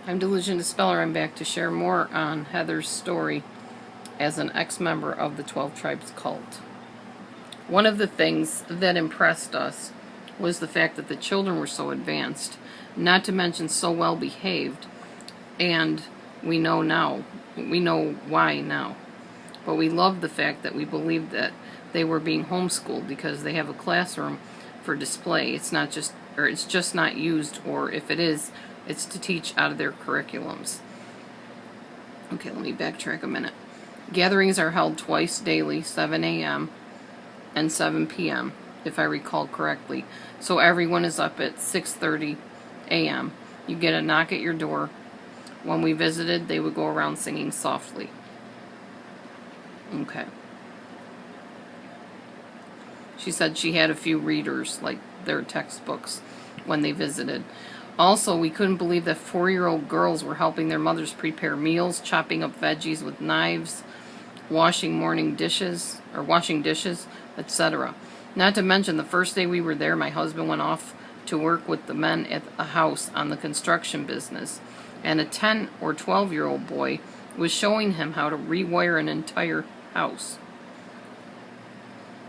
I'm DelusionDispeller. I'm back to share more on Heather's story as an ex-member of the 12 Tribes cult. One of the things that impressed us was the fact that the children were so advanced, not to mention so well behaved, and we know why now. But we loved the fact that we believed that they were being homeschooled because they have a classroom for display. It's just not used, or if it is, it's to teach out of their curriculums. Okay, let me backtrack a minute. Gatherings are held twice daily, 7 a.m. and 7 p.m., if I recall correctly. So everyone is up at 6:30 a.m. You get a knock at your door. When we visited, they would go around singing softly. Okay. She said she had a few readers, like their textbooks, when they visited. Also, we couldn't believe that 4-year-old girls were helping their mothers prepare meals, chopping up veggies with knives, washing dishes, etc. Not to mention, the first day we were there, my husband went off to work with the men at a house on the construction business, and a 10 or 12-year-old boy was showing him how to rewire an entire house.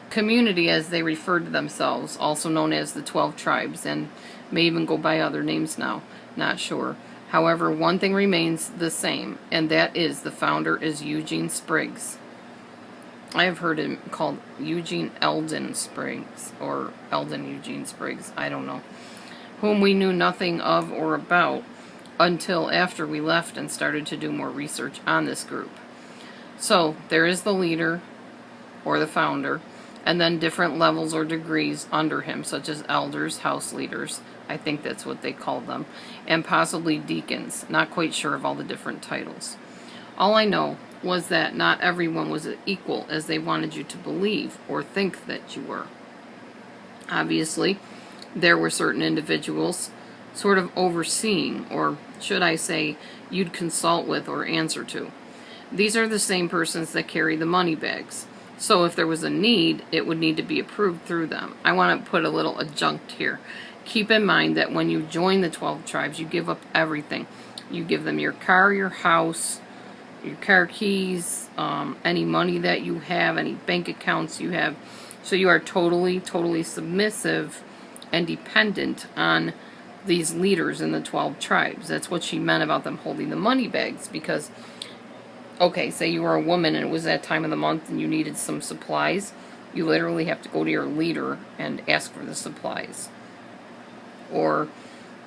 Community, as they referred to themselves, also known as the 12 Tribes, and may even go by other names now, not sure. However, one thing remains the same, and that is the founder is Eugene Spriggs. I have heard him called Eugene Eldon Spriggs, or Eldon Eugene Spriggs, I don't know, whom we knew nothing of or about until after we left and started to do more research on this group. So, there is the leader, or the founder, and then different levels or degrees under him, such as elders, house leaders, I think that's what they call them, and possibly deacons. Not quite sure of all the different titles. All I know was that not everyone was equal as they wanted you to believe or think that you were. Obviously, there were certain individuals sort of overseeing, or should I say, you'd consult with or answer to. These are the same persons that carry the money bags. So if there was a need, it would need to be approved through them. I want to put a little adjunct here. Keep in mind that when you join the 12 Tribes, you give up everything. You give them your car, your house, your car keys, any money that you have, any bank accounts you have. So you are totally, totally submissive and dependent on these leaders in the 12 Tribes. That's what she meant about them holding the money bags, because, okay, say you were a woman and it was that time of the month and you needed some supplies, you literally have to go to your leader and ask for the supplies. Or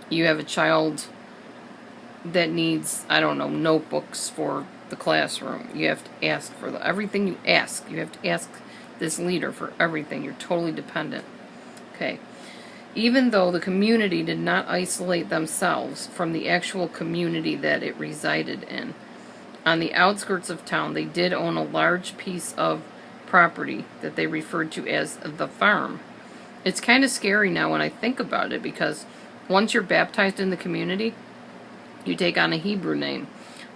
you have a child that needs, I don't know, notebooks for the classroom. You have to ask for everything you ask. You have to ask this leader for everything. You're totally dependent. Okay. Even though the community did not isolate themselves from the actual community that it resided in, on the outskirts of town, they did own a large piece of property that they referred to as the farm. It's kind of scary now when I think about it, because once you're baptized in the community, you take on a Hebrew name.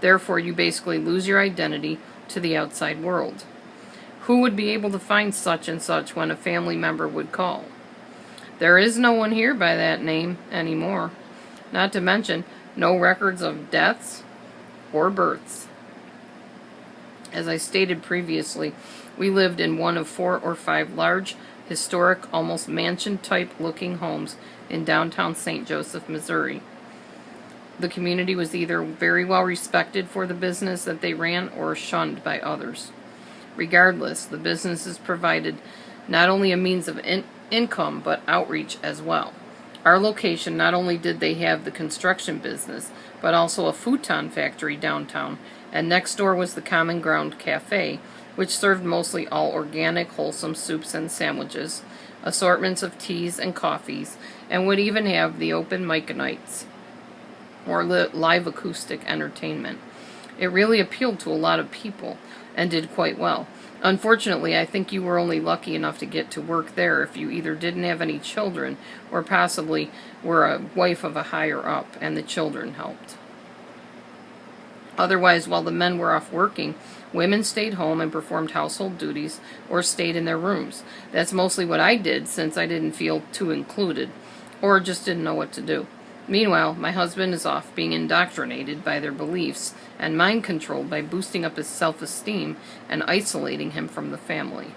Therefore, you basically lose your identity to the outside world. Who would be able to find such and such when a family member would call? There is no one here by that name anymore. Not to mention, no records of deaths or births. As I stated previously, we lived in one of 4 or 5 large, historic, almost mansion-type looking homes in downtown St. Joseph, Missouri. The community was either very well respected for the business that they ran or shunned by others. Regardless, the businesses provided not only a means of income, but outreach as well. Our location, not only did they have the construction business, but also a futon factory downtown, and next door was the Common Ground Cafe, which served mostly all organic, wholesome soups and sandwiches, assortments of teas and coffees, and would even have the open mic nights, or live acoustic entertainment. It really appealed to a lot of people, and did quite well. Unfortunately, I think you were only lucky enough to get to work there if you either didn't have any children, or possibly were a wife of a higher up, and the children helped. Otherwise, while the men were off working, women stayed home and performed household duties or stayed in their rooms. That's mostly what I did, since I didn't feel too included, or just didn't know what to do. Meanwhile, my husband is off being indoctrinated by their beliefs and mind-controlled by boosting up his self-esteem and isolating him from the family.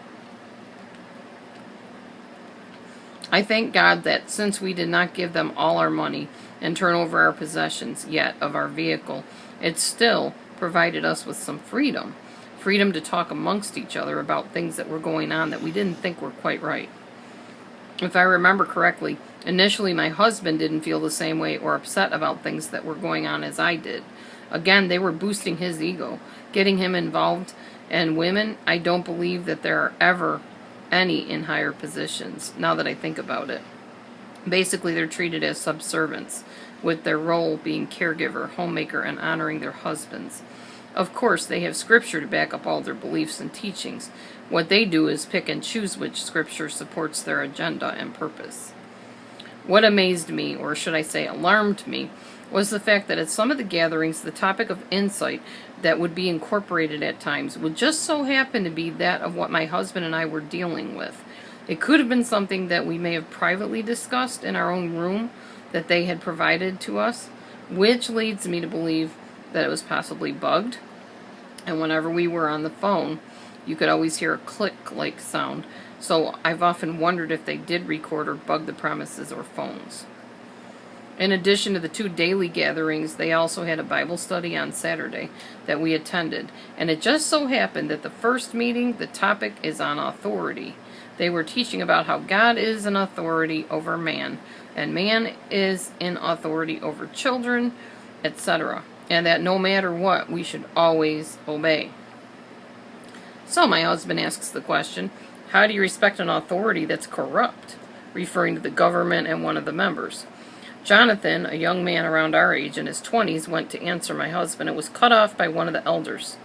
I thank God that since we did not give them all our money and turn over our possessions yet of our vehicle, it still provided us with some freedom. Freedom to talk amongst each other about things that were going on that we didn't think were quite right. If I remember correctly, initially my husband didn't feel the same way or upset about things that were going on as I did. Again, they were boosting his ego, getting him involved, and women, I don't believe that there are ever any in higher positions, now that I think about it. Basically, they're treated as subservients, with their role being caregiver, homemaker, and honoring their husbands. Of course, they have scripture to back up all their beliefs and teachings. What they do is pick and choose which scripture supports their agenda and purpose. What amazed me, or should I say alarmed me, was the fact that at some of the gatherings, the topic of insight that would be incorporated at times would just so happen to be that of what my husband and I were dealing with. It could have been something that we may have privately discussed in our own room that they had provided to us, which leads me to believe that it was possibly bugged. And whenever we were on the phone, you could always hear a click-like sound. So I've often wondered if they did record or bug the premises or phones. In addition to the 2 daily gatherings, they also had a Bible study on Saturday that we attended. And it just so happened that the first meeting, the topic is on authority. They were teaching about how God is an authority over man, and man is in authority over children, etc. And that no matter what, we should always obey. So my husband asks the question, how do you respect an authority that's corrupt? Referring to the government and one of the members. Jonathan, a young man around our age in his 20s, went to answer my husband and was cut off by one of the elders.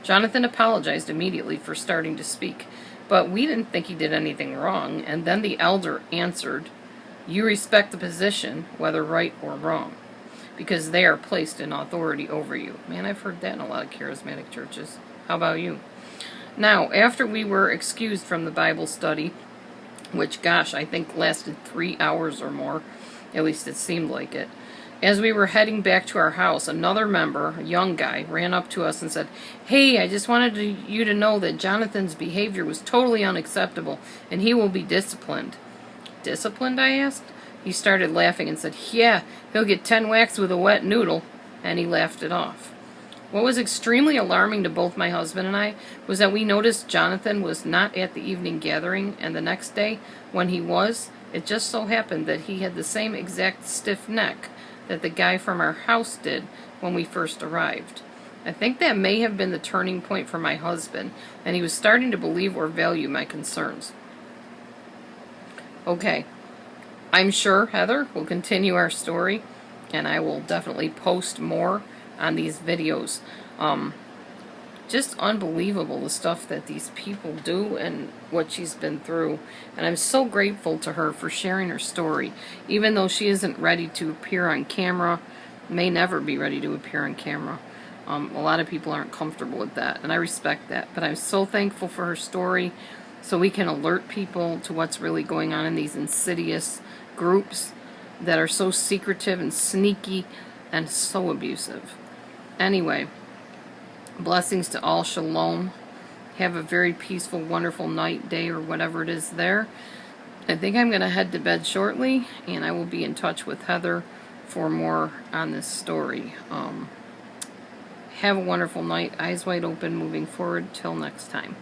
Jonathan apologized immediately for starting to speak, but we didn't think he did anything wrong, and then the elder answered, "You respect the position, whether right or wrong, because they are placed in authority over you." Man, I've heard that in a lot of charismatic churches. How about you? Now, after we were excused from the Bible study, which, gosh, I think lasted 3 hours or more, at least it seemed like it, as we were heading back to our house, another member, a young guy, ran up to us and said, "Hey, I just wanted you to know that Jonathan's behavior was totally unacceptable, and he will be disciplined." "Disciplined?" I asked. He started laughing and said, "Yeah, he'll get 10 whacks with a wet noodle," and he laughed it off. What was extremely alarming to both my husband and I was that we noticed Jonathan was not at the evening gathering, and the next day, when he was, it just so happened that he had the same exact stiff neck that the guy from our house did when we first arrived. I think that may have been the turning point for my husband, and he was starting to believe or value my concerns. Okay, I'm sure Heather will continue our story, and I will definitely post more on these videos. Just unbelievable the stuff that these people do and what she's been through. And I'm so grateful to her for sharing her story, even though she isn't ready to appear on camera, may never be ready to appear on camera. A lot of people aren't comfortable with that, and I respect that. But I'm so thankful for her story, so we can alert people to what's really going on in these insidious groups that are so secretive and sneaky and so abusive. Anyway, blessings to all. Shalom. Have a very peaceful, wonderful night, day, or whatever it is there. I think I'm going to head to bed shortly, and I will be in touch with Heather for more on this story. Have a wonderful night. Eyes wide open, moving forward. Till next time.